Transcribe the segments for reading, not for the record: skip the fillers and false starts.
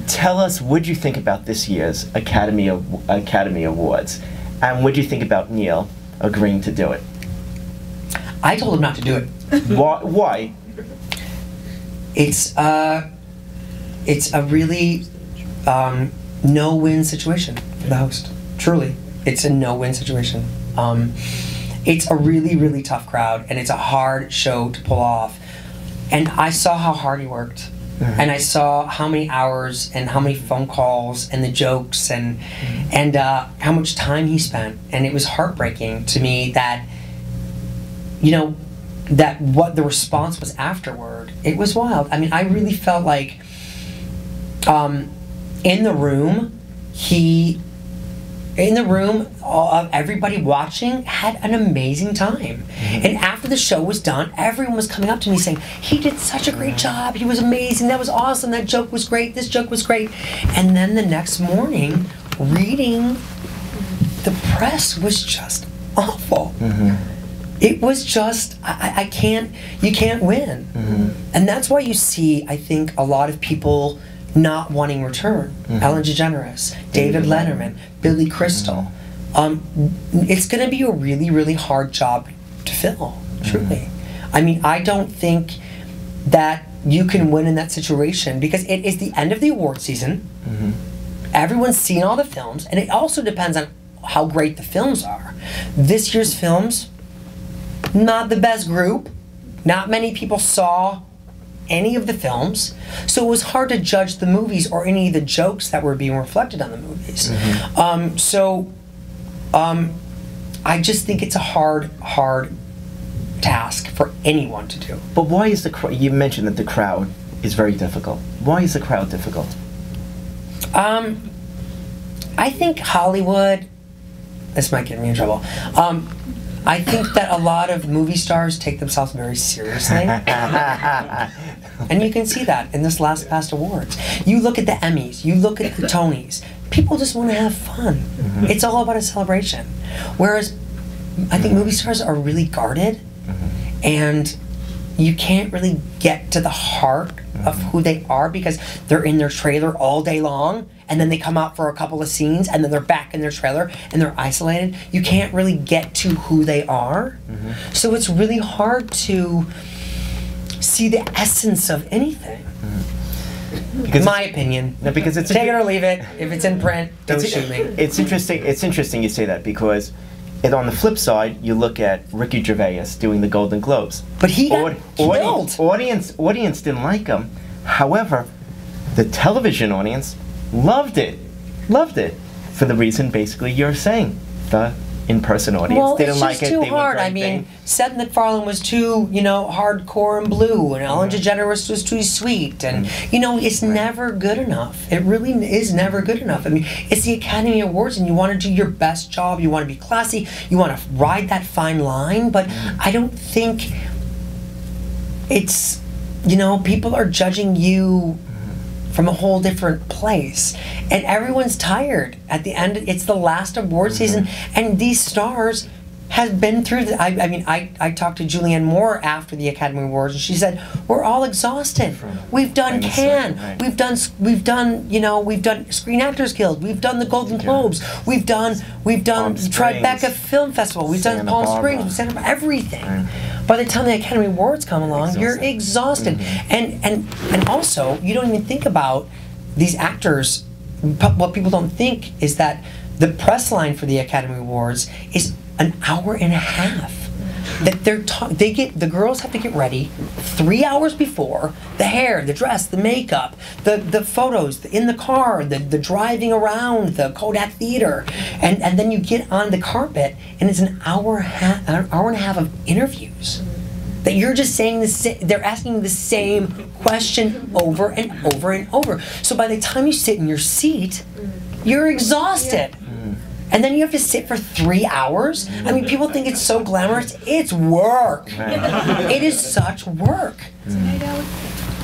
tell us what you think about this year's Academy Awards, and what do you think about Neil agreeing to do it? I told him not to do it. Why? It's a really no-win situation for the host. Truly, it's a no-win situation. It's a really, really tough crowd, and it's a hard show to pull off. And I saw how hard he worked. And I saw how many hours and how many phone calls and the jokes and how much time he spent. And it was heartbreaking to me that, you know, that what the response was afterward. It was wild. I mean, I really felt like in the room, everybody watching had an amazing time. And after the show was done, everyone was coming up to me saying, he did such a great job, he was amazing, that was awesome, that joke was great, this joke was great. And then the next morning, reading the press was just awful. It was just, you can't win. And that's why you see, I think, a lot of people not wanting return. Ellen DeGeneres, David Letterman, Billy Crystal. It's going to be a really, really hard job to fill, truly. I mean, I don't think that you can win in that situation because it is the end of the award season. Everyone's seen all the films, and it also depends on how great the films are. This year's films, not the best group. Not many people saw any of the films, so it was hard to judge the movies or any of the jokes that were being reflected on the movies. I just think it's a hard task for anyone to do. But why is you mentioned that the crowd is very difficult. Why is the crowd difficult? I think Hollywood, this might get me in trouble, I think that a lot of movie stars take themselves very seriously. And you can see that in this last past awards. You look at the Emmys, you look at the Tonys, people just want to have fun. It's all about a celebration. Whereas I think movie stars are really guarded, and you can't really get to the heart of who they are because they're in their trailer all day long, and then they come out for a couple of scenes, and then they're back in their trailer, and they're isolated. You can't really get to who they are. So it's really hard to see the essence of anything. Because my opinion. No, because it's take it or leave it. If it's in print, don't shoot me. It's interesting. It's interesting you say that because, on the flip side, you look at Ricky Gervais doing the Golden Globes. But he got killed. Audience didn't like him. However, the television audience loved it. Loved it for the reason basically you're saying. The in-person audience didn't like it. Well, it's just too hard. I mean, Seth MacFarlane was too, hardcore and blue, and Ellen DeGeneres was too sweet, and it's never good enough. It really is never good enough. I mean, it's the Academy Awards, and you want to do your best job. You want to be classy. You want to ride that fine line, but I don't think it's, people are judging you from a whole different place, and everyone's tired at the end. It's the last award season, and these stars have been through the, I talked to Julianne Moore after the Academy Awards, and she said, we're all exhausted. We've done Cannes, we've done Screen Actors Guild, we've done the Golden Globes, we've done Tribeca Film Festival, we've done Palm Springs, Santa Barbara, everything. By the time the Academy Awards come along, you're exhausted. And also, you don't even think about these actors. What people don't think is that the press line for the Academy Awards is an hour and a half. That the girls have to get ready 3 hours before, the hair, the dress, the makeup, the photos in the car, the driving around the Kodak Theater, and then you get on the carpet and it's an hour and a half of interviews. That you're just saying they're asking the same question over and over and over. So by the time you sit in your seat, you're exhausted. And then you have to sit for 3 hours? I mean, people think it's so glamorous. It's work. It is such work. It's a night out.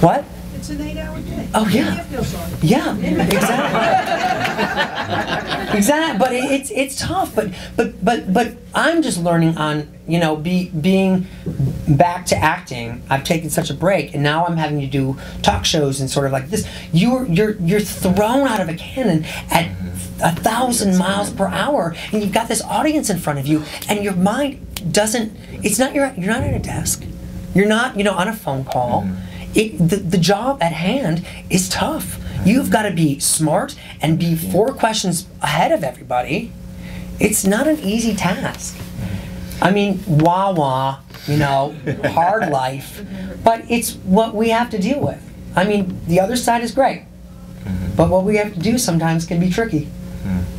What? It's an 8-hour day. Oh, yeah. You can't feel sorry. Yeah, exactly. Exactly. But it's tough. But I'm just learning on, you know, being back to acting. I've taken such a break, and now I'm having to do talk shows and sort of like this. You're thrown out of a cannon at 1,000 miles per hour, and you've got this audience in front of you, and your mind doesn't. It's not you're not at a desk. You're not, you know, on a phone call. The job at hand is tough. You've got to be smart and be 4 questions ahead of everybody. It's not an easy task. I mean, wah, you know, hard life, but it's what we have to deal with. I mean, the other side is great, but what we have to do sometimes can be tricky.